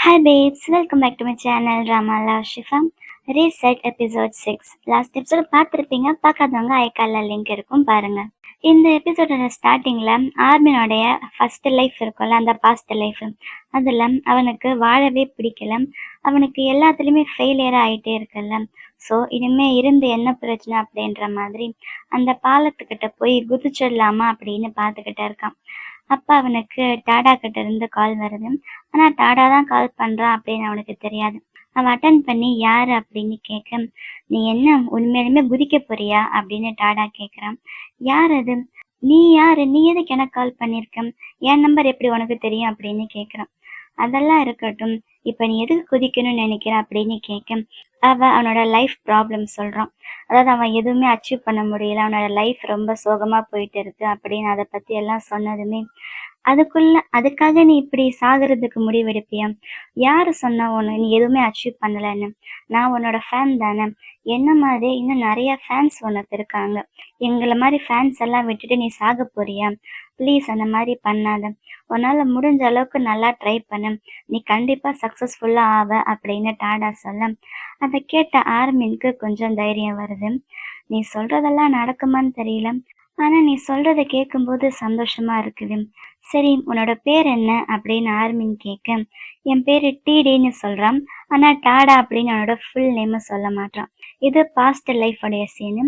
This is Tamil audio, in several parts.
Hi babes, welcome back to my channel Drama Love Shifa. Reset episode 6. Last episode பார்த்துருப்பீங்க. பார்க்காதவங்க ஐக்கால லிங்க் இருக்கும் பாருங்க. இந்த எபிசோடோட ஸ்டார்டிங்ல ஆர்மினோடைய ஃபர்ஸ்ட் லைஃப் இருக்கும்ல, அந்த பாஸ்ட் லைஃப், அதுல அவனுக்கு வாழவே பிடிக்கல. அவனுக்கு எல்லாத்துலேயுமே ஃபெயிலியர் ஆகிட்டே இருக்குல்ல. ஸோ இனிமே இருந்து என்ன பிரச்சனை அப்படின்ற மாதிரி அந்த பாலத்துக்கிட்ட போய் குதிச்சிடலாமா அப்படின்னு பார்த்துக்கிட்டே இருக்கான். அப்ப அவனுக்கு டாடா கிட்ட இருந்து கால் வருது. ஆனா டாடா தான் கால் பண்றான் அப்படின்னு அவனுக்கு தெரியாது. அவன் அட்டன் பண்ணி யாரு அப்படின்னு கேட்க, நீ என்ன உண்மையிலுமே குதிக்க போறியா அப்படின்னு டாடா கேக்குறான். யார் அது? நீ யாரு? நீ எதுக்கு எனக்கு கால் பண்ணிருக்க? என் நம்பர் எப்படி உனக்கு தெரியும் அப்படின்னு கேக்குறான். அதெல்லாம் இருக்கட்டும், இப்ப நீ எதுக்கு குதிக்கணும்னு நினைக்கிற அப்படின்னு கேட்க, அவனோட லைஃப் ப்ராப்ளம் சொல்றான். அதாவது அவன் எதுவுமே அச்சீவ் பண்ண முடியல, அவனோட லைஃப் ரொம்ப சோகமா போயிட்டு இருக்கு அப்படின்னு அதை பத்தி எல்லாம் சொன்னதுமே, அதுக்காக நீ இப்படி சாகுறதுக்கு முடிவெடுப்பியா? யாரு சொன்னா உன்னை நீ எதுவுமே அச்சீவ் பண்ணலன்னு? நான் உன்னோட ஃபேன் தானே. என்ன மாதிரி இன்னும் நிறைய ஃபேன்ஸ் உனக்கு இருக்காங்க. எங்களை மாதிரி ஃபேன்ஸ் எல்லாம் விட்டுட்டு நீ சாக போறியா? ப்ளீஸ் அந்த மாதிரி பண்ணாத. உன்னால முடிஞ்ச அளவுக்கு நல்லா ட்ரை பண்ணு. நீ கண்டிப்பா சக்சஸ்ஃபுல்லா ஆவ அப்படின்னு டாடா சொல்ல, அதை கேட்ட ஆர்மினுக்கு கொஞ்சம் தைரியம் வருது. நீ சொல்றதெல்லாம் நடக்குமான்னு தெரியல, ஆனா நீ சொல்றத கேட்கும்போது சந்தோஷமா இருக்குது. சரி, உன்னோட பேர் என்ன அப்படின்னு ஆர்மின் கேட்க, என் பேரு டிடின்னு சொல்றான். ஆனா டாடா அப்படின்னு அவனோட ஃபுல் நேம் சொல்ல மாட்டான். இது பாஸ்ட் லைஃபோடைய சீனு.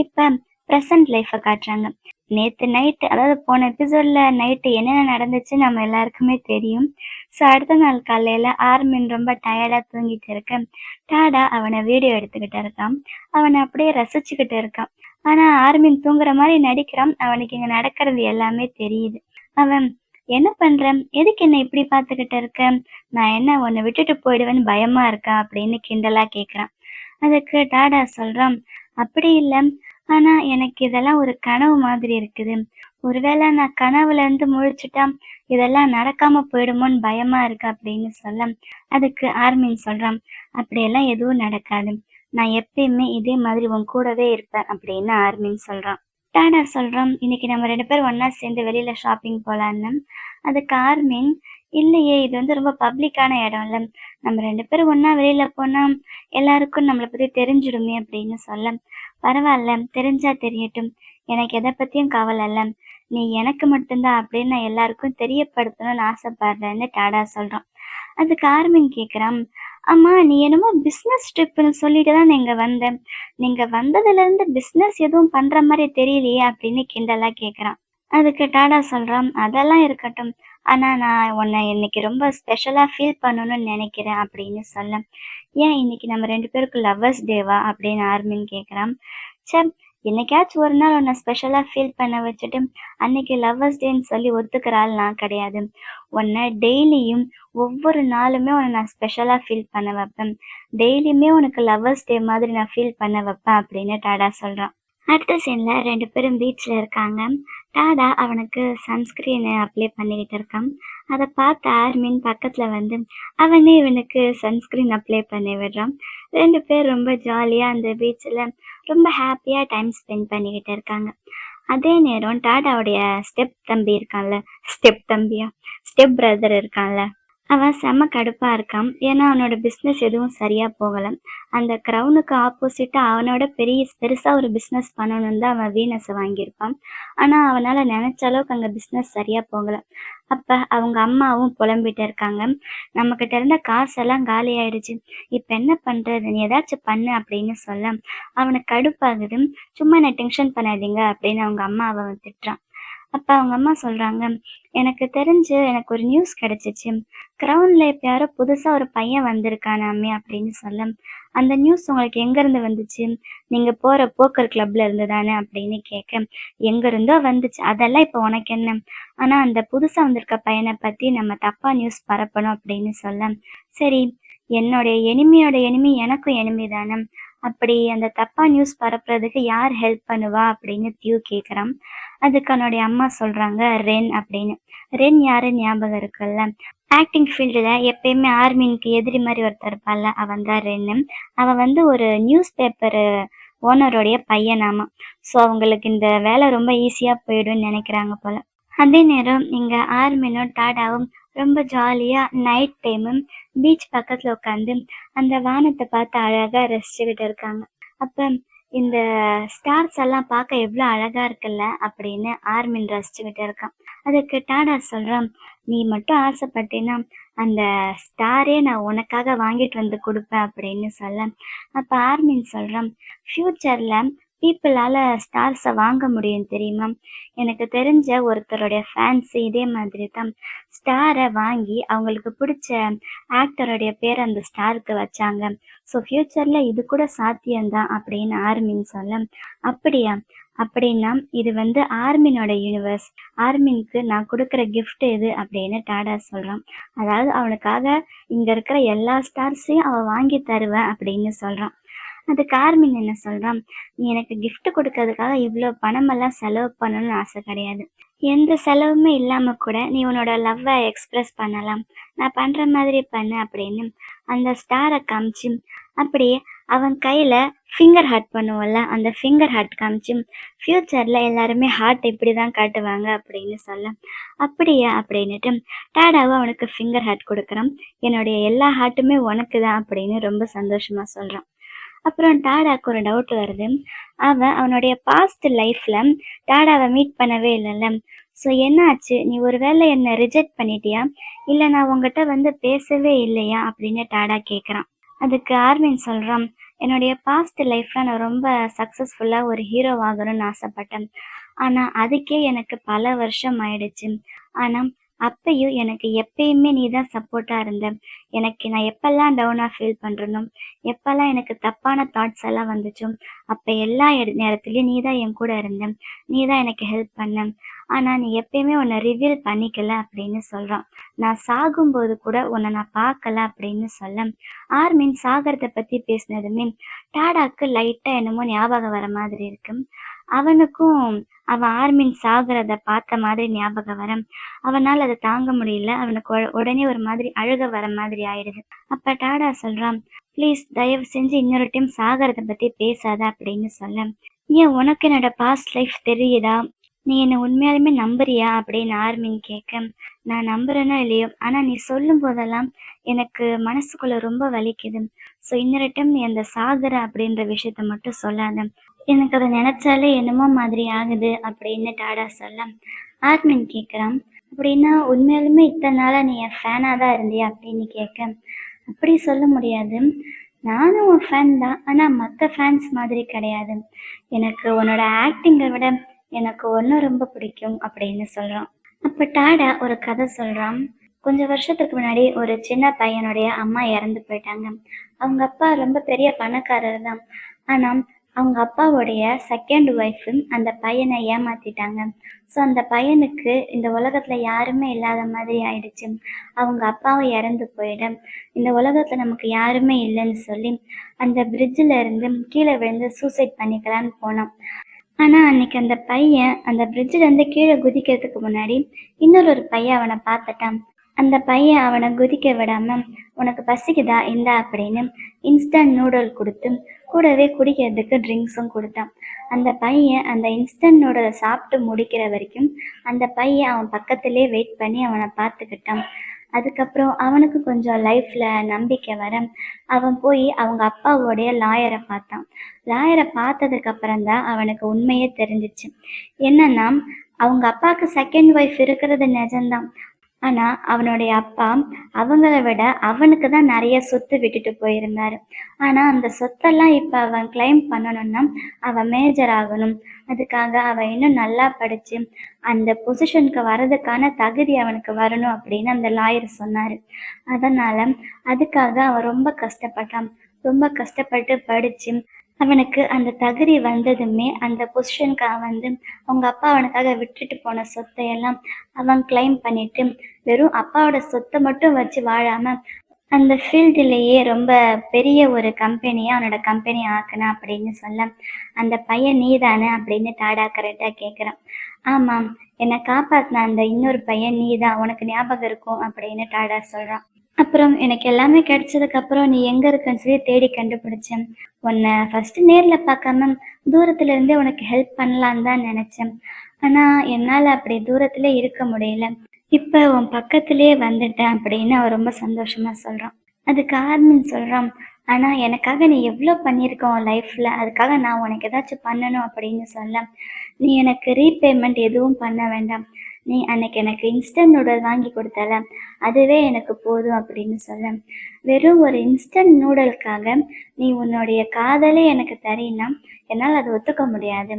இப்ப ப்ரெசன்ட் லைஃபை காட்டுறாங்க. நேத்து நைட்டு, அதாவது போன எபிசோட்ல நைட்டு என்னென்ன நடந்துச்சு நம்ம எல்லாருக்குமே தெரியும். ஸோ அடுத்த நாள் காலையில ஆர்மின் ரொம்ப டயர்டா தூங்கிட்டு இருக்க, டாடா அவனை வீடியோ எடுத்துக்கிட்டு இருக்கான். அவனை அப்படியே ரசிச்சுக்கிட்டு இருக்கான். ஆனா ஆர்மின் தூங்குற மாதிரி நடிக்கிறான். அவனுக்கு இங்க நடக்கிறது எல்லாமே தெரியுது. அவன், என்ன பண்ற? எதுக்கு என்ன இப்படி பார்த்துக்கிட்டு இருக்க? நான் என்ன உன்னை விட்டுட்டு போயிடுவேன்னு பயமா இருக்கா அப்படின்னு கிண்டலா கேக்குறான். அதுக்கு டாடா சொல்றான், அப்படி இல்ல, ஆனா எனக்கு இதெல்லாம் ஒரு கனவு மாதிரி இருக்குது. ஒருவேளை நான் கனவுல இருந்து முழிச்சுட்டா இதெல்லாம் நடக்காம போயிடுமோன்னு பயமா இருக்கு அப்படின்னு சொல்ல, அதுக்கு ஆர்மின் சொல்றான், அப்படியெல்லாம் எதுவும் நடக்காது. நான் எப்பயுமே இதே மாதிரி உன் கூடவே இருப்பேன் அப்படின்னு ஆர்மின் சொல்றான். டாடா சொல்றான், இன்னைக்கு நம்ம 2 பேரும் ஒண்ணா சேர்ந்து வெளியில ஷாப்பிங் போலான்னு. அதுக்கு ஆர்மின், இல்லையே, இது வந்து ரொம்ப பப்ளிக்கான இடம் இல்ல. நம்ம 2 பேரும் ஒண்ணா வெளியில போனா எல்லாருக்கும் நம்மளை பத்தி தெரிஞ்சிடுமே அப்படின்னு சொல்ல, பரவாயில்ல, தெரிஞ்சா தெரியட்டும். எனக்கு எதை பத்தியும் கவலை இல்ல. நீ எனக்கு மட்டும்தான் அப்படின்னு நான் எல்லாருக்கும் தெரியப்படுத்தணும்னு ஆசைப்படுறேன்னு டாடா சொல்றான். அதுக்கு ஆர்மின் கேக்குறான், ஆமா, நீ என்னமோ பிசினஸ் ட்ரிப்னு சொல்லிட்டு தான் நீங்க வந்த. நீங்க வந்ததுல இருந்து பிசினஸ் எதுவும் பண்ற மாதிரி தெரியலையே அப்படின்னு கிண்டலா கேக்குறான். அதுக்கு டாடா சொல்றான், அதெல்லாம் இருக்கட்டும். ஆனா நான் உன்னை இன்னைக்கு ரொம்ப ஸ்பெஷலா ஃபீல் பண்ணணும்னு நினைக்கிறேன் அப்படின்னு சொல்ல, ஏன் இன்னைக்கு நம்ம 2 பேருக்கு லவ்வர்ஸ் டேவா அப்படின்னு ஆர்மின் கேக்குறான். ச்சே, என்னைக்காச்சும் ஒரு நாள் உன்னை ஸ்பெஷலா ஃபீல் பண்ண வச்சுட்டு அன்னைக்கு லவ்வர்ஸ் டேன்னு சொல்லி ஒத்துக்கிற ஆள் நான் கிடையாது. உன்னை டெய்லியும், ஒவ்வொரு நாளுமே உன்னை நான் ஸ்பெஷலா ஃபீல் பண்ண வைப்பேன். டெய்லியுமே உனக்கு லவ்வர்ஸ் டே மாதிரி நான் ஃபீல் பண்ண வைப்பேன் அப்படின்னு டாடா சொல்றான். அடுத்த சீன்ல 2 பேரும் பீச்ல இருக்காங்க. டாடா அவனுக்கு சன்ஸ்கிரீன் அப்ளை பண்ணிக்கிட்டு இருக்கான். அதை பார்த்த ஆர்மின் பக்கத்துல வந்து அவனே இவனுக்கு சன்ஸ்கிரீன் அப்ளை பண்ணி விடுறான். 2 பேர் ரொம்ப ஜாலியா அந்த பீச்ல ரொம்ப ஹாப்பியா டைம் ஸ்பெண்ட் பண்ணிக்கிட்டு இருக்காங்க. அதே நேரம் டாடாவுடைய ஸ்டெப் தம்பி இருக்கான்ல, ஸ்டெப் தம்பியா, ஸ்டெப் பிரதர் இருக்கான்ல, அவன் செம்ம கடுப்பா இருக்கான். ஏன்னா அவனோட பிஸ்னஸ் எதுவும் சரியா போகல. அந்த க்ரௌனுக்கு ஆப்போசிட்டா அவனோட பெருசா ஒரு பிஸ்னஸ் பண்ணணும்னு தான் அவன் வீனஸை வாங்கியிருப்பான். ஆனா அவனால நினைச்ச அளவுக்கு அங்க பிஸ்னஸ் சரியா போகல. அப்ப அவங்க அம்மாவும் புலம்பிட்டு இருக்காங்க, நம்ம கிட்ட இருந்த காசெல்லாம் காலி ஆயிடுச்சு, இப்ப என்ன பண்றது, நீ ஏதாச்சும் பண்ணு அப்படின்னு சொல்ல, அவனுக்கு கடுப்பாகுது. சும்மா என்ன டென்ஷன் பண்ணாதீங்க அப்படின்னு அவங்க அம்மா அவன் திட்டுறான். அப்ப அவங்க அம்மா சொல்றாங்க, எனக்கு தெரிஞ்சு எனக்கு ஒரு நியூஸ் கிடைச்சிச்சு. கிரவுண்ட்ல இப்ப யாரோ புதுசா ஒரு பையன் வந்திருக்கானாமே அப்படின்னு சொல்ல, அந்த நியூஸ் உங்களுக்கு எங்க இருந்து வந்துச்சு? நீங்க போற போக்கர் கிளப்ல இருந்து தானே அப்படின்னு கேட்க, எங்க இருந்தோ வந்துச்சு, அதெல்லாம் இப்ப உனக்கு என்ன? ஆனா அந்த புதுசா வந்திருக்க பையனை பத்தி நம்ம தப்பா நியூஸ் பரப்பணும் அப்படின்னு சொல்ல, சரி, என்னுடைய எனிமியோட எனிமி எனக்கும் எனிமி தானே, அப்படி அந்த தப்பா நியூஸ் பரப்புறதுக்கு யார் ஹெல்ப் பண்ணுவா அப்படின்னு தியூ கேக்குறான். அதுக்கு அவனுடைய அம்மா சொல்றாங்க, ரென் அப்படின்னு. ரென் யாரு ஞாபகம் இருக்குல்ல, ஆக்டிங் ஃபீல்டுல எப்பயுமே ஆர்மினுக்கு எதிரி மாதிரி ஒருத்தர் இருப்பாள்ல, அவன் தான் ரென்னு. அவன் வந்து ஒரு நியூஸ் பேப்பர் ஓனருடைய பையனாமா. ஸோ அவங்களுக்கு இந்த வேலை ரொம்ப ஈஸியா போயிடும்னு நினைக்கிறாங்க போல. அதே நேரம் இங்க ஆர்மினும் டாடாவும் ரொம்ப ஜாலியா நைட் டைமு பீச் பக்கத்துல உட்காந்து அந்த வானத்தை பார்த்து அழகா ரசிச்சுக்கிட்டு இருக்காங்க. அப்ப இந்த ஸ்டார்ஸ் எல்லாம் பார்க்க எவ்வளோ அழகா இருக்குல்ல அப்படின்னு ஆர்மின் ரசிச்சுக்கிட்டு இருக்கான். அதுக்கு டாடா சொல்றான், நீ மட்டும் ஆசைப்பட்டீன்னா அந்த ஸ்டாரே நான் உனக்காக வாங்கிட்டு வந்து கொடுப்பேன் அப்படின்னு சொல்ல. அப்ப ஆர்மின் சொல்றான், ஃபியூச்சர்ல பீப்புளால ஸ்டார்ஸை வாங்க முடியும் தெரியுமா? எனக்கு தெரிஞ்ச ஒருத்தருடைய ஃபேன்ஸ் இதே மாதிரி தான் ஸ்டாரை வாங்கி அவங்களுக்கு பிடிச்ச ஆக்டருடைய பேர் அந்த ஸ்டாருக்கு வச்சாங்க. ஸோ ஃபியூச்சர்ல இது கூட சாத்தியம்தான் அப்படின்னு ஆர்மின் சொல்ல. அப்படியா? அப்படின்னா இது ஆர்மினோட யூனிவர்ஸ். ஆர்மினுக்கு நான் கொடுக்குற கிஃப்ட் இது அப்படின்னு டாடா சொல்றான். அதாவது அவனுக்காக இங்க இருக்கிற எல்லா ஸ்டார்ஸையும் அவன் வாங்கி தருவேன் அப்படின்னு சொல்றான். அதுக்கு ஆர்மின் என்ன சொல்றான், நீ எனக்கு gift கொடுக்கறதுக்காக இவ்வளோ பணமெல்லாம் செலவு பண்ணணும்னு ஆசை கிடையாது. எந்த செலவுமே இல்லாம கூட நீ உன்னோட லவ்வை எக்ஸ்பிரஸ் பண்ணலாம். நான் பண்ற மாதிரி பண்ணு அப்படின்னு அந்த ஸ்டாரை காமிச்சு அப்படியே அவன் கையில ஃபிங்கர் ஹார்ட் பண்ணுவோம்ல, அந்த ஃபிங்கர் ஹார்ட் காமிச்சு ஃபியூச்சர்ல எல்லாருமே ஹார்ட் இப்படி தான் காட்டுவாங்க அப்படின்னு சொல்ல. அப்படியா அப்படின்னுட்டு டாடாவும் அவனுக்கு ஃபிங்கர் ஹார்ட் கொடுக்குறான். என்னுடைய எல்லா ஹார்ட்டுமே உனக்கு தான் அப்படின்னு ரொம்ப சந்தோஷமா சொல்றான். அப்புறம் டாடாக்கு ஒரு டவுட் வருது. அவனுடைய பாஸ்ட் லைஃப்ல டாடாவை மீட் பண்ணவே இல்லைல்ல. ஸோ என்ன ஆச்சு? நீ ஒருவேளை என்னை ரிஜெக்ட் பண்ணிட்டியா, இல்லை நான் உங்ககிட்ட பேசவே இல்லையா அப்படின்னு டாடா கேட்குறான். அதுக்கு ஆர்வின் சொல்றான், என்னுடைய பாஸ்ட் லைஃப்ல நான் ரொம்ப சக்சஸ்ஃபுல்லா ஒரு ஹீரோ ஆகணும்னு ஆசைப்பட்டேன். ஆனா அதுக்கே எனக்கு பல வருஷம் ஆயிடுச்சு. ஆனா அப்பயும் எனக்கு எப்பயுமே நீ தான் சப்போர்ட்டா இருந்த. எனக்கு நான் எப்பெல்லாம் டவுனா ஃபீல் பண்றேனோ, எப்பெல்லாம் எனக்கு தப்பான தாட்ஸ் எல்லாம் வந்துச்சோ, அப்ப எல்லா நேரத்துலயும் நீ தான் என் கூட இருந்த. நீ தான் எனக்கு ஹெல்ப் பண்ண. ஆனா நீ எப்பயுமே உன்னை ரிவீல் பண்ணிக்கல அப்படின்னு சொல்றான். நான் சாகும்போது கூட உன்னை நான் பார்க்கல அப்படின்னு சொல்ல. ஆர்மின் சாகரத்தை பத்தி பேசினதுமே டாடாக்கு லைட்டா என்னமோ ஞாபகம் வர மாதிரி இருக்கு. அவனுக்கும் அவன் ஆர்மின் சாகுறத பார்த்த மாதிரி ஞாபகம் வர அவனால் அதை தாங்க முடியல. அவனுக்கு உடனே ஒரு மாதிரி அழுக வர மாதிரி ஆயிடுது. அப்ப டாடா சொல்றான், ப்ளீஸ் தயவு செஞ்சு இன்னொரு டைம் சாகரத்தை பத்தி பேசாத அப்படின்னு சொல்ல. ஏன், உனக்கு என்னோட பாஸ்ட் லைஃப் தெரியுதா? நீ என்ன உண்மையாலுமே நம்புறியா அப்படின்னு ஆர்மின் கேட்க, நான் நம்புறேனோ இல்லையோ, ஆனா நீ சொல்லும் போதெல்லாம் எனக்கு மனசுக்குள்ள ரொம்ப வலிக்குது. ஸோ இன்னொரு டைம் நீ அந்த சாகர அப்படின்ற விஷயத்த மட்டும் சொல்லாத. எனக்கு அதை நினைச்சாலே என்னமோ மாதிரி ஆகுது அப்படின்னு டாடா சொல்ல. ஆர்மின் கேட்குறான், அப்படின்னா உண்மையாலுமே இத்தனை நாளா நீ என் ஃபேனாக தான் இருந்தியா அப்படின்னு கேட்க. அப்படி சொல்ல முடியாது, நானும் உன் ஃபேன் தான், ஆனால் மற்ற ஃபேன்ஸ் மாதிரி கிடையாது. எனக்கு உன்னோட ஆக்டிங்கை விட எனக்கு ஒன்று ரொம்ப பிடிக்கும் அப்படின்னு சொல்கிறான். அப்போ டாடா ஒரு கதை சொல்கிறான். கொஞ்சம் வருஷத்துக்கு முன்னாடி ஒரு சின்ன பையனுடைய அம்மா இறந்து போயிட்டாங்க. அவங்க அப்பா ரொம்ப பெரிய பணக்காரர் தான். ஆனால் அவங்க அப்பாவுடைய செகண்ட் ஒய்ஃபு அந்த பையனை ஏமாத்திட்டாங்க. ஸோ அந்த பையனுக்கு இந்த உலகத்துல யாருமே இல்லாத மாதிரி ஆயிடுச்சு. அவங்க அப்பாவும் இறந்து போயிட இந்த உலகத்துல நமக்கு யாருமே இல்லைன்னு சொல்லி அந்த பிரிட்ஜில் இருந்து கீழே விழுந்து சூசைட் பண்ணிக்கலான்னு போனான். ஆனா அன்னைக்கு அந்த பையன் அந்த பிரிட்ஜில் இருந்து கீழே குதிக்கிறதுக்கு முன்னாடி இன்னொரு பையன் அவனை பார்த்துட்டான். அந்த பையன் அவனை குதிக்க விடாம, உனக்கு பசிக்குதா இந்தா அப்படின்னு இன்ஸ்டன்ட் நூடுல் கொடுத்து கூடவே குடிக்கிறதுக்கு ட்ரிங்க்ஸும் கொடுத்தான். அந்த பையன் அந்த இன்ஸ்டன்ட் நூடுலை சாப்பிட்டு முடிக்கிற வரைக்கும் அந்த பையன் அவன் பக்கத்திலே வெயிட் பண்ணி அவனை பார்த்துக்கிட்டான். அதுக்கப்புறம் அவனுக்கு கொஞ்சம் லைஃப்ல நம்பிக்கை வர அவன் போய் அவங்க அப்பாவோடைய லாயரை பார்த்தான். லாயரை பார்த்ததுக்கு அப்புறம் தான் அவனுக்கு உண்மையே தெரிஞ்சிச்சு. என்னன்னா, அவங்க அப்பாவுக்கு செகண்ட் ஒய்ஃப் இருக்கிறது நிஜம்தான். ஆனா அவனுடைய அப்பா அவங்கள விட அவனுக்கு தான் நிறைய சொத்து விட்டுட்டு போயிருந்தாரு. ஆனா அந்த சொத்தெல்லாம் இப்ப அவன் கிளைம் பண்ணணும்னா அவன் மேஜர் ஆகணும். அதுக்காக அவன் இன்னும் நல்லா படிச்சு அந்த பொசிஷனுக்கு வர்றதுக்கான தகுதி அவனுக்கு வரணும் அப்படின்னு அந்த லாயர் சொன்னாரு. அதனால அதுக்காக அவன் ரொம்ப கஷ்டப்பட்டான். ரொம்ப கஷ்டப்பட்டு படிச்சு அவனுக்கு அந்த தகுதி வந்ததுமே அந்த பொசிஷனுக்கு அவன் அவங்க அப்பா அவனுக்காக விட்டுட்டு போன சொத்தையெல்லாம் அவன் கிளைம் பண்ணிட்டு வெறும் அப்பாவோட சொத்தை மட்டும் வச்சு வாழாம அந்த ஃபீல்டுலேயே ரொம்ப பெரிய ஒரு கம்பெனியை அவனோட கம்பெனி ஆக்கினான் அப்படின்னு சொல்ல. அந்த பையன் நீ தானே அப்படின்னு டாடா கரெக்டாக கேட்குறான். ஆமாம், என்னை காப்பாற்றின அந்த இன்னொரு பையன் நீ தான், உனக்கு ஞாபகம் இருக்கும் அப்படின்னு டாடா சொல்கிறான். அப்புறம் எனக்கு எல்லாமே கிடைச்சதுக்கப்புறம் நீ எங்கே இருக்குன்னு சொல்லி தேடி கண்டுபிடிச்சேன். உன்னை ஃபஸ்ட்டு நேரில் பார்க்காம தூரத்துல இருந்தே உனக்கு ஹெல்ப் பண்ணலான்னு தான் நினச்சேன். ஆனால் என்னால் அப்படி தூரத்துல இருக்க முடியல. இப்ப உன் பக்கத்திலேயே வந்துட்டேன் அப்படின்னு அவன் ரொம்ப சந்தோஷமா சொல்றான். அதுக்கு ஆர்மின் சொல்றான், ஆனா எனக்காக நீ எவ்வளோ பண்ணியிருக்க உன் லைஃப்ல. அதுக்காக நான் உனக்கு ஏதாச்சும் பண்ணணும் அப்படின்னு சொல்ல, நீ எனக்கு ரீபேமெண்ட் எதுவும் பண்ண வேண்டாம். நீ அன்னைக்கு எனக்கு இன்ஸ்டன்ட் நூடுல் வாங்கி கொடுத்தல, அதுவே எனக்கு போதும் அப்படின்னு சொல்ல, வெறும் ஒரு இன்ஸ்டன்ட் நூடுலுக்காக நீ உன்னுடைய காதலே எனக்கு தரீன்னா என்னால் அதை ஒத்துக்க முடியாது.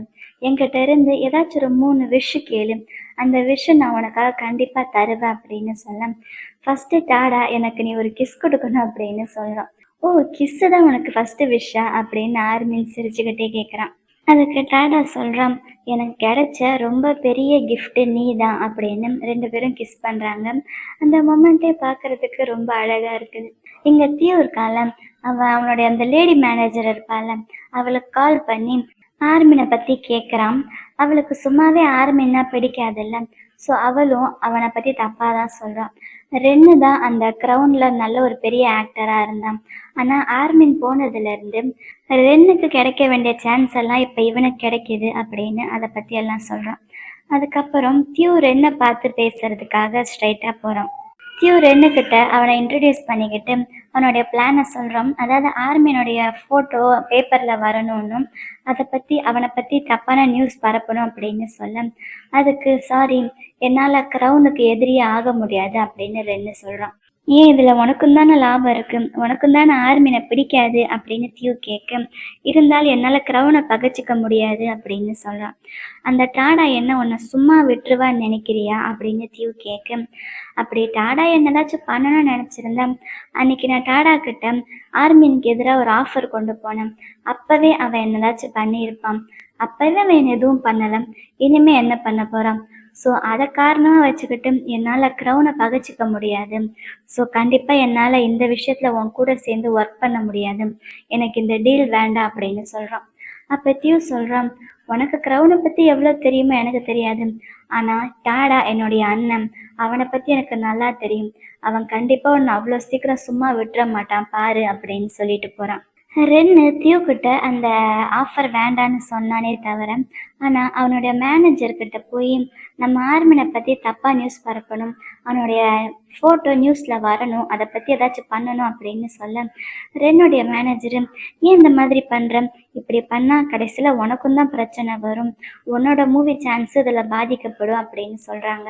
என்கிட்ட இருந்து ஏதாச்சும் ஒரு 3 விஷ் கேளு, அந்த விஷ் நான் உனக்காக கண்டிப்பாக தருவேன் அப்படின்னு சொல்ல, ஃபர்ஸ்ட்டு டாடா எனக்கு நீ ஒரு கிஸ் கொடுக்கணும் அப்படின்னு சொல்கிறான். ஓ, கிஸ்ஸு தான் உனக்கு ஃபர்ஸ்ட்டு விஷா அப்படின்னு ஆர்மின் சிரிச்சுக்கிட்டே கேட்குறான். அதுக்கு டாடா சொல்கிறான், எனக்கு கிடைச்ச ரொம்ப பெரிய கிஃப்ட்டு நீ தான் அப்படின்னு 2 பேரும் கிஸ் பண்ணுறாங்க. அந்த மொமெண்ட்டே பார்க்குறதுக்கு ரொம்ப அழகாக இருக்குது. இங்கே தியோ இருக்கால, அவனுடைய அந்த லேடி மேனேஜர் இருப்பாள், அவளுக்கு கால் பண்ணி ஆர்மினை பற்றி கேட்குறான். அவளுக்கு சும்மாவே ஆர்மின்னா பிடிக்காதுல்ல, ஸோ அவளும் அவனை பற்றி தப்பாக தான் சொல்கிறான். ரென்னு தான் அந்த க்ரௌனில் நல்ல ஒரு பெரிய ஆக்டராக இருந்தான். ஆனால் ஆர்மின் போனதுலேருந்து ரென்னுக்கு கிடைக்க வேண்டிய சான்ஸ் எல்லாம் இப்போ இவனுக்கு கிடைக்கிது அப்படின்னு அதை பற்றி எல்லாம் சொல்கிறான். அதுக்கப்புறம் தியூ ரென்னை பார்த்து பேசுறதுக்காக ஸ்ட்ரைட்டாக போகிறான். தியூ ரென்னுக்கிட்ட அவனை இன்ட்ரடியூஸ் பண்ணிக்கிட்டு அவனுடைய பிளானை சொல்கிறான். அதாவது ஆர்மியினுடைய ஃபோட்டோ பேப்பரில் வரணும்னு, அதை பற்றி அவனை பற்றி தப்பான நியூஸ் பரப்பணும் அப்படின்னு சொல்ல, அதுக்கு சாரி, என்னால் க்ரௌனுக்கு எதிரியே ஆக முடியாது அப்படின்னு ரென்னு சொல்கிறான். ஏன் இதில் உனக்கும் தானே லாபம் இருக்குது, உனக்கும் தானே ஆர்மினை பிடிக்காது அப்படின்னு தியூ கேட்க, இருந்தாலும் என்னால் க்ரௌனை பகைச்சிக்க முடியாது அப்படின்னு சொல்கிறான். அந்த டாடா என்ன உன்னை சும்மா விட்டுருவான்னு நினைக்கிறியா அப்படின்னு தியூ கேட்க, அப்படி டாடா என்ன ஏதாச்சும் பண்ணணும்னு நினச்சிருந்தேன், அன்னைக்கு நான் டாடா கிட்ட ஆர்மினுக்கு எதிராக ஒரு ஆஃபர் கொண்டு போனேன், அப்போவே அவன் என்ன ஏதாச்சும் பண்ணியிருப்பான். அப்போவே அவன் எதுவும் பண்ணலை, இனிமேல் என்ன பண்ண போகிறான். ஸோ அதை காரணமாக வச்சுக்கிட்டு என்னால் க்ரௌனை பகைச்சிக்க முடியாது. ஸோ கண்டிப்பாக என்னால் இந்த விஷயத்தில் உன் கூட சேர்ந்து ஒர்க் பண்ண முடியாது, எனக்கு இந்த டீல் வேண்டாம் அப்படின்னு சொல்கிறான். அப்போ தியூ சொல்கிறான், உனக்கு க்ரௌனை பற்றி எவ்வளோ தெரியுமோ எனக்கு தெரியாது, ஆனால் டாடா என்னுடைய அண்ணன், அவனை பற்றி எனக்கு நல்லா தெரியும், அவன் கண்டிப்பாக உன்னை அவ்வளோ சீக்கிரம் சும்மா விட்டுற மாட்டான் பாரு அப்படின்னு சொல்லிட்டு போகிறான். ரென்னு தியோ கிட்ட அந்த ஆஃபர் வேண்டான்னு சொன்னானே தவிர, ஆனால் அவனுடைய மேனேஜர்கிட்ட போய் நம்ம ஆர்மினை பற்றி தப்பாக நியூஸ் பரப்பணும், அவனுடைய ஃபோட்டோ நியூஸில் வரணும், அதை பற்றி ஏதாச்சும் பண்ணணும் அப்படின்னு சொல்ல, ரென்னுடைய மேனேஜரு ஏன் இந்த மாதிரி பண்ணுற, இப்படி பண்ணால் கடைசியில் உனக்கும் தான் பிரச்சனை வரும், உன்னோட மூவி சான்ஸு இதில் பாதிக்கப்படும் அப்படின்னு சொல்கிறாங்க.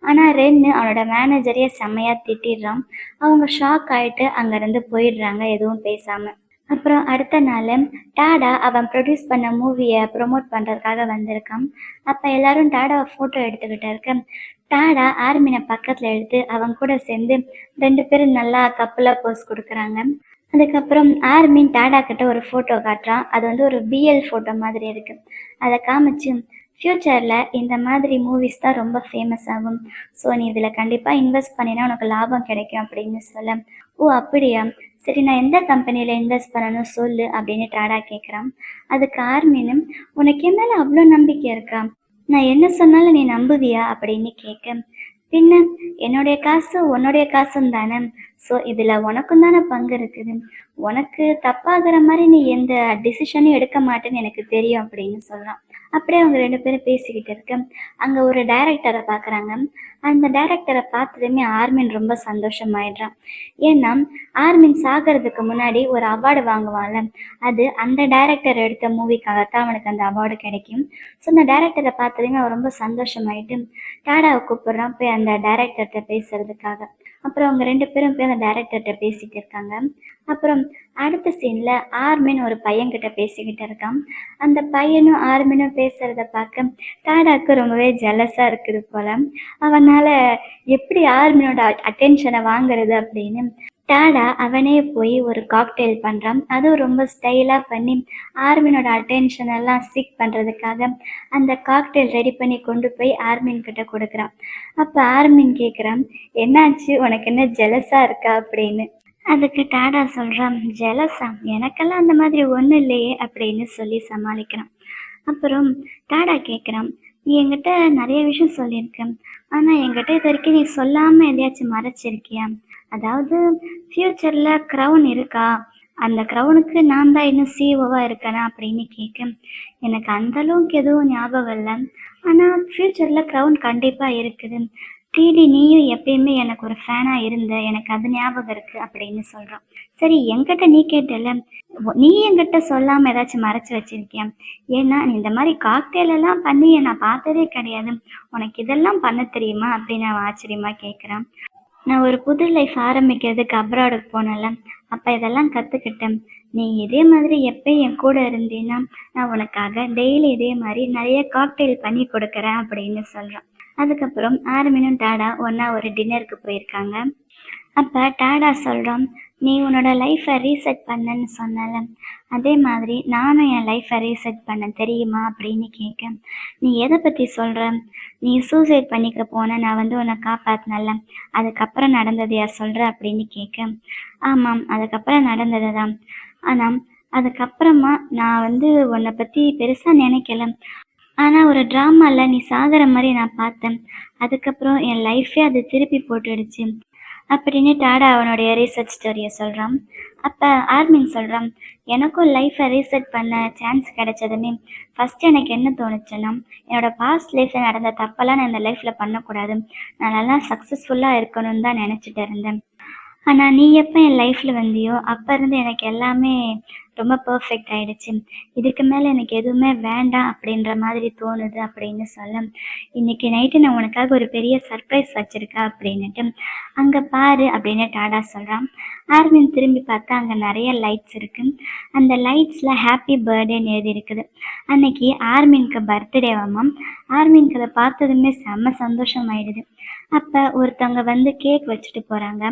ஆனால் ரென்னு அவனோட மேனேஜரையே செம்மையாக திட்டிடுறான். அவங்க ஷாக் ஆகிட்டு அங்கேருந்து போயிடுறாங்க எதுவும் பேசாமல். அப்புறம் அடுத்த நாள் டாடா அவன் ப்ரொடியூஸ் பண்ண மூவியை ப்ரொமோட் பண்ணுறதுக்காக வந்திருக்கான். அப்போ எல்லாரும் டாடாவை ஃபோட்டோ எடுத்துக்கிட்டு இருக்க, டாடா ஆர்மினை பக்கத்தில் எடுத்து அவன் கூட சேர்ந்து 2 பேரும் நல்லா கப்பலாக போஸ் கொடுக்குறாங்க. அதுக்கப்புறம் ஆர்மின் டாடா கிட்ட ஒரு ஃபோட்டோ காட்டுறான். அது வந்து ஒரு பிஎல் ஃபோட்டோ மாதிரி இருக்குது. அதை காமிச்சு, ஃப்யூச்சரில் இந்த மாதிரி மூவிஸ் தான் ரொம்ப ஃபேமஸ் ஆகும், ஸோ நீ இதில் கண்டிப்பாக இன்வெஸ்ட் பண்ணினா உனக்கு லாபம் கிடைக்கும் அப்படின்னு சொல்ல, ஓ அப்படியா, சரி நான் எந்த கம்பெனியில் இன்வெஸ்ட் பண்ணணும் சொல்லு அப்படின்னு டாடா கேட்குறான். அதுக்கு ஆர்மினும், உனக்கு என் மேலே அவ்வளோ நம்பிக்கை இருக்கா, நான் என்ன சொன்னாலும் நீ நம்புவியா அப்படின்னு கேட்க, பின்ன என்னுடைய காசு உன்னுடைய காசும் தானே, ஸோ இதில் உனக்கும் தானே பங்கு இருக்குது, உனக்கு தப்பாகிற மாதிரி நீ எந்த டிசிஷனையும் எடுக்க மாட்டேன்னு எனக்கு தெரியும் அப்படின்னு சொல்கிறான். அப்படியே அவங்க 2 பேரும் பேசிக்கிட்டு இருக்க, அங்கே ஒரு டைரக்டரை பார்க்குறாங்க. அந்த டைரக்டரை பார்த்ததுமே ஆர்மின் ரொம்ப சந்தோஷமாயிடுறான். ஏன்னா ஆர்மின் சாகிறதுக்கு முன்னாடி ஒரு அவார்டு வாங்குவான்ல, அது அந்த டைரக்டர் எடுத்த மூவிக்காகத்தான் அவனுக்கு அந்த அவார்டு கிடைக்கும். ஸோ அந்த டைரக்டரை பார்த்ததுமே அவன் ரொம்ப சந்தோஷமாயிட்டு டாடாவை கூப்பிட்றான் போய் அந்த டைரக்டர்கிட்ட பேசுறதுக்காக. அப்புறம் அவங்க 2 பேரும் போய் அந்த டைரக்டர்கிட்ட பேசிட்டு இருக்காங்க. அப்புறம் அடுத்த சீனில் ஆர்மின் ஒரு பையன்கிட்ட பேசிக்கிட்டு இருக்கான். அந்த பையனும் ஆர்மினும் பேசுகிறத பார்க்க டாடாவுக்கு ரொம்பவே ஜெலஸாக இருக்குது போல். அவனால் எப்படி ஆர்மினோட அட்டென்ஷனை வாங்குறது அப்படின்னு டாடா அவனே போய் ஒரு காக்டெயில் பண்ணுறான். அதுவும் ரொம்ப ஸ்டைலாக பண்ணி ஆர்மினோட அட்டென்ஷன் எல்லாம் சீக் பண்ணுறதுக்காக அந்த காக்டெயில் ரெடி பண்ணி கொண்டு போய் ஆர்மின் கிட்ட கொடுக்குறான். அப்போ ஆர்மின் கேட்குறான், என்னாச்சு உனக்கு என்ன ஜெலஸாக இருக்கா அப்படின்னு. அதுக்கு டாடா சொல்கிறான், ஜெலஸா, எனக்கெல்லாம் அந்த மாதிரி ஒன்றும் இல்லையே அப்படின்னு சொல்லி சமாளிக்கிறான். அப்புறம் டாடா கேட்குறான், நீ என்கிட்ட நிறைய விஷயம் சொல்லியிருக்க, ஆனால் என்கிட்ட இது வரைக்கும் நீ சொல்லாமல் எதையாச்சும் மறைச்சிருக்கியா, அதாவது ஃப்யூச்சரில் க்ரௌன் இருக்கா, அந்த க்ரௌனுக்கு நான் தான் இன்னும் சிஇஓவாக இருக்கேனா அப்படின்னு கேட்க, எனக்கு அந்தளவுக்கு எதுவும் ஞாபகம் இல்லை, ஆனால் ஃப்யூச்சரில் க்ரௌன் கண்டிப்பாக இருக்குது, டிடி நீயும் எப்பயுமே எனக்கு ஒரு ஃபேனா இருந்த, எனக்கு அது ஞாபகம் இருக்கு அப்படின்னு சொல்றான். சரி என்கிட்ட நீ கேட்டல்ல, நீ என்கிட்ட சொல்லாம ஏதாச்சும் மறைச்சு வச்சிருக்கியா? ஏன்னா நீ இந்த மாதிரி காக்டெயில் எல்லாம் பண்ணி நான் பார்த்ததே கிடையாது. உனக்கு இதெல்லாம் பண்ண தெரியுமா அப்படின்னு அவன் ஆச்சரியமா கேட்குறான். நான் ஒரு புது லைஃப் ஆரம்பிக்கிறதுக்கு அப்ராடுக்கு போனேன்ல, அப்ப இதெல்லாம் கத்துக்கிட்டேன். நீ இதே மாதிரி எப்பயும் என் கூட இருந்தீன்னா, நான் உனக்காக டெய்லி இதே மாதிரி நிறைய காக்டெயில் பண்ணி கொடுக்குறேன் அப்படின்னு சொல்றான். அதுக்கப்புறம் ஆர்மினும் டாடா ஒண்ணா ஒரு டின்னருக்கு போயிருக்காங்க. அப்ப டாடா சொல்றான், நீ உன்னோட லைஃப்பை ரீசெட் பண்ணன்னு சொன்னல, அதே மாதிரி நானும் என் லைஃப்பை ரீசெட் பண்ண தெரியுமா அப்படின்னு கேட்க, நீ எதை பத்தி சொல்ற? நீ சூசைட் பண்ணிக்க போன நான் வந்து உன்னை காப்பாத்தினல, அதுக்கப்புறம் நடந்ததையா சொல்ற அப்படின்னு கேட்க, ஆமாம் அதுக்கப்புறம் நடந்தது தான். ஆனா அதுக்கப்புறமா நான் வந்து உன்னை பத்தி பெருசா நினைக்கல. ஆனா ஒரு டிராமால நீ சாகுற மாதிரி நான் பார்த்தேன். அதுக்கப்புறம் என் லைஃபே அது திருப்பி போட்டுடுச்சு அப்படின்னு டாடா அவனுடைய ரீசெட் ஸ்டோரியை சொல்கிறான். அப்போ ஆர்மின் சொல்கிறான், எனக்கும் லைஃப்பை ரீசெட் பண்ண சான்ஸ் கிடைச்சதுமே ஃபஸ்ட்டு எனக்கு என்ன தோணுச்சுன்னா, என்னோடய பாஸ்ட் லைஃப்பில் நடந்த தப்பெல்லாம் நான் இந்த லைஃப்பில் பண்ணக்கூடாது, நான் நல்லா சக்ஸஸ்ஃபுல்லாக இருக்கணும்னு தான் நினச்சிட்டு இருந்தேன். ஆனால் நீ எப்போ என் லைஃப்பில் வந்தியோ அப்போ இருந்து எனக்கு எல்லாமே ரொம்ப பர்ஃபெக்ட் ஆயிடுச்சு. இதுக்கு மேலே எனக்கு எதுவுமே வேண்டாம் அப்படின்ற மாதிரி தோணுது அப்படின்னு சொல்ல, இன்னைக்கு நைட்டு நான் உனக்காக ஒரு பெரிய சர்ப்ரைஸ் வச்சுருக்கேன் அப்படின்னுட்டு, அங்கே பாரு அப்படின்னு டாடா சொல்கிறான். ஆர்மின் திரும்பி பார்த்தா அங்கே நிறைய லைட்ஸ் இருக்குது. அந்த லைட்ஸில் ஹாப்பி பர்த்டேன்னு எழுதி இருக்குது. அன்னைக்கு ஆர்மின்க்கு பர்த்டேவாமா. ஆர்மின்க்கு அதை பார்த்ததுமே செம்ம சந்தோஷம் ஆயிடுது. அப்போ ஒருத்தவங்க வந்து கேக் வச்சுட்டு போகிறாங்க.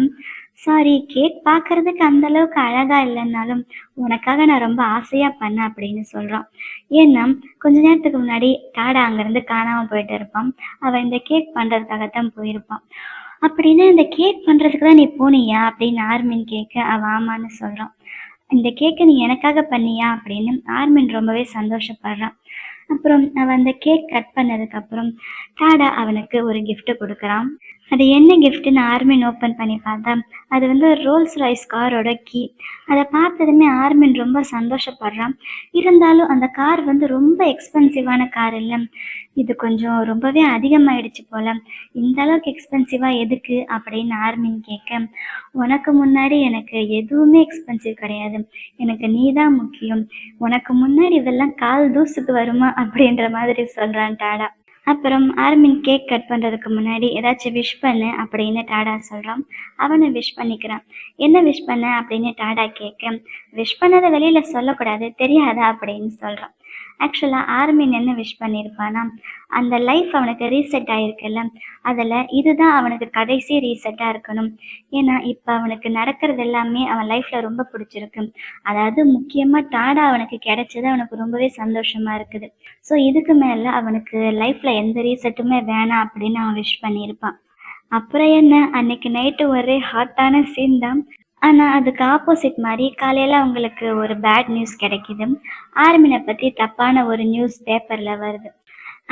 சாரி, கேக் பார்க்கறதுக்கு அந்த அளவுக்கு அழகா இல்லைன்னாலும் உனக்காக நான் ரொம்ப ஆசையா பண்ணேன் அப்படின்னு சொல்றான். ஏன்னா கொஞ்ச நேரத்துக்கு முன்னாடி டாடா அங்கிருந்து காணாம போயிட்டு இருப்பான். அவன் இந்த கேக் பண்றதுக்காகத்தான் போயிருப்பான். அப்படின்னா இந்த கேக் பண்றதுக்கு தான் நீ போனியா அப்படின்னு ஆர்மின் கேட்க அவன் ஆமான்னு சொல்றான். இந்த கேக்கை நீ எனக்காக பண்ணியா அப்படின்னு ஆர்மின் ரொம்பவே சந்தோஷப்படுறான். அப்புறம் அவன் அந்த கேக் கட் பண்ணதுக்கப்புறம் டாடா அவனுக்கு ஒரு gift கொடுக்குறான். அது என்ன கிஃப்ட்டுன்னு ஆர்மின் ஓப்பன் பண்ணி பார்த்தா, அது வந்து ஒரு ரோல்ஸ் ராய்ஸ் காரோட கீ. அதை பார்த்ததுமே ஆர்மின் ரொம்ப சந்தோஷப்படுறான். இருந்தாலும் அந்த கார் வந்து ரொம்ப எக்ஸ்பென்சிவான கார் இல்லை, இது கொஞ்சம் ரொம்பவே அதிகமாயிடுச்சு போல, இந்த அளவுக்கு எக்ஸ்பென்சிவாக எதுக்கு அப்படின்னு ஆர்மின் கேட்க, உனக்கு முன்னாடி எனக்கு எதுவுமே எக்ஸ்பென்சிவ் கிடையாது, எனக்கு நீ தான் முக்கியம், உனக்கு முன்னாடி இதெல்லாம் கால் தூசுக்கு வருமா அப்படின்ற மாதிரி சொல்கிறான் டாடா. அப்புறம் ஆர்மின் கேக் கட் பண்ணுறதுக்கு முன்னாடி ஏதாச்சும் விஷ் பண்ணு அப்படின்னு டாடா சொல்கிறான். அவனை விஷ் பண்ணிக்கிறான். என்ன விஷ் பண்ண அப்படின்னு டாடா கேட்க, விஷ் பண்ணதை வெளியில் சொல்லக்கூடாது தெரியாதா அப்படின்னு சொல்கிறான். ஆக்சுவலாக ஆர்மின் என்ன விஷ் பண்ணியிருப்பானா, அந்த லைஃப் அவனுக்கு ரீசெட் ஆகிருக்குல்ல, அதில் இதுதான் அவனுக்கு கடைசி ரீசெட்டாக இருக்கணும். ஏன்னா இப்போ அவனுக்கு நடக்கிறது எல்லாமே அவன் லைஃப்பில் ரொம்ப பிடிச்சிருக்கு. அதாவது முக்கியமாக டாடா அவனுக்கு கிடைச்சது அவனுக்கு ரொம்பவே சந்தோஷமாக இருக்குது. ஸோ இதுக்கு மேலே அவனுக்கு லைஃப்பில் எந்த ரீசெட்டுமே வேணாம் அப்படின்னு அவன் விஷ் பண்ணியிருப்பான். அப்புறம் என்ன, அன்னைக்கு நைட்டு ஒரே ஹாட்டான சீன் தான். ஆனால் அதுக்கு ஆப்போசிட் மாதிரி காலையில் அவங்களுக்கு ஒரு பேட் நியூஸ் கிடைக்கிது. ஆர்மினை பற்றி தப்பான ஒரு நியூஸ் பேப்பரில் வருது.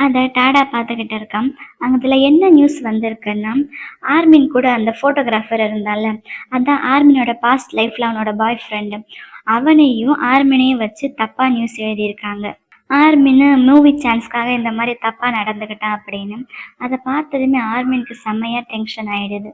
அதை டாடா பார்த்துக்கிட்டு இருக்கான். அதில் என்ன நியூஸ் வந்திருக்குன்னா, ஆர்மின் கூட அந்த ஃபோட்டோகிராஃபர் இருந்தால, அதான் ஆர்மினோட பாஸ்ட் லைஃப்பில் அவனோட பாய் ஃப்ரெண்டு, அவனையும் ஆர்மினையும் வச்சு தப்பாக நியூஸ் எழுதியிருக்காங்க. ஆர்மின்னு மூவி சான்ஸ்க்காக இந்த மாதிரி தப்பாக நடந்துக்கிட்டான் அப்படின்னு. அதை பார்த்ததுமே ஆர்மினுக்கு செம்மையாக டென்ஷன் ஆகிடுது.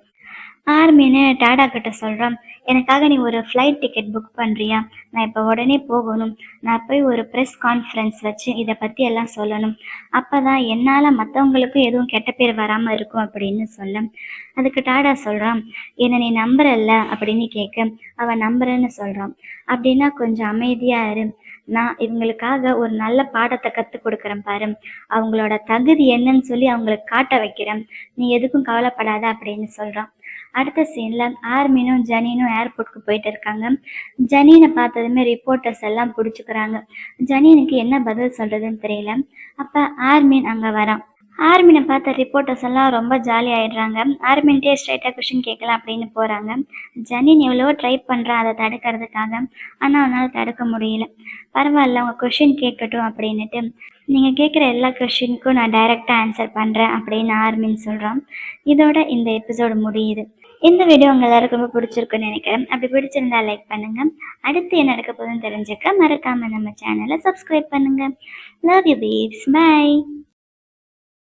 ஆர்மின்னு டாடா கிட்ட சொல்கிறான், எனக்காக நீ ஒரு ஃப்ளைட் டிக்கெட் புக் பண்ணுறியா, நான் இப்போ உடனே போகணும், நான் போய் ஒரு ப்ரெஸ் கான்ஃபரன்ஸ் வச்சு இதை பற்றி எல்லாம் சொல்லணும், அப்போ தான் என்னால் மற்றவங்களுக்கும் எதுவும் கெட்ட பேர் வராமல் இருக்கும் அப்படின்னு சொல்ல. அதுக்கு டாடா சொல்கிறான், என்னை நீ நம்புறல்ல அப்படின்னு கேட்க, அவன் நம்புறேன்னு சொல்கிறான். அப்படின்னா கொஞ்சம் அமைதியாக இரு, நான் இவங்களுக்காக ஒரு நல்ல பாடத்தை கற்றுக் கொடுக்குறேன் பாரு, அவங்களோட தகுதி என்னன்னு சொல்லி அவங்களுக்கு காட்ட வைக்கிறேன், நீ எதுக்கும் கவலைப்படாத அப்படின்னு சொல்கிறான். அடுத்த சீனில் ஆர்மினும் ஜனீனும் ஏர்போர்ட்டுக்கு போயிட்டு இருக்காங்க. ஜனீனை பார்த்ததுமே ரிப்போர்ட்டர்ஸ் எல்லாம் பிடிச்சிக்கிறாங்க. ஜனீனுக்கு என்ன பதில் சொல்கிறதுன்னு தெரியல. அப்போ ஆர்மின் அங்கே வரான். ஆர்மினை பார்த்த ரிப்போர்ட்டர்ஸ் எல்லாம் ரொம்ப ஜாலி ஆகிடுறாங்க. ஆர்மின்ட்டே ஸ்ட்ரைட்டாக கொஷின் கேட்கலாம் அப்படின்னு போகிறாங்க. ஜனீன் எவ்வளவோ ட்ரை பண்ணுறான் அதை தடுக்கிறதுக்காக, ஆனால் அவனால் தடுக்க முடியல. பரவாயில்ல, உங்கள் கொஷின் கேட்கட்டும் அப்படின்னுட்டு, நீங்கள் கேட்குற எல்லா கொஷினுக்கும் நான் டைரெக்டாக ஆன்சர் பண்ணுறேன் அப்படின்னு ஆர்மின் சொல்கிறான். இதோட இந்த எபிசோடு முடியுது. இந்த வீடியோ உங்கள் எல்லாருக்கும் ரொம்ப பிடிச்சிருக்குன்னு நினைக்கிறேன். அப்படி பிடிச்சிருந்தா லைக் பண்ணுங்கள். அடுத்து என்ன நடக்க போகுதுன்னு தெரிஞ்சுக்க மறக்காமல் நம்ம சேனலை சப்ஸ்கிரைப் பண்ணுங்கள். Love you peeps, by.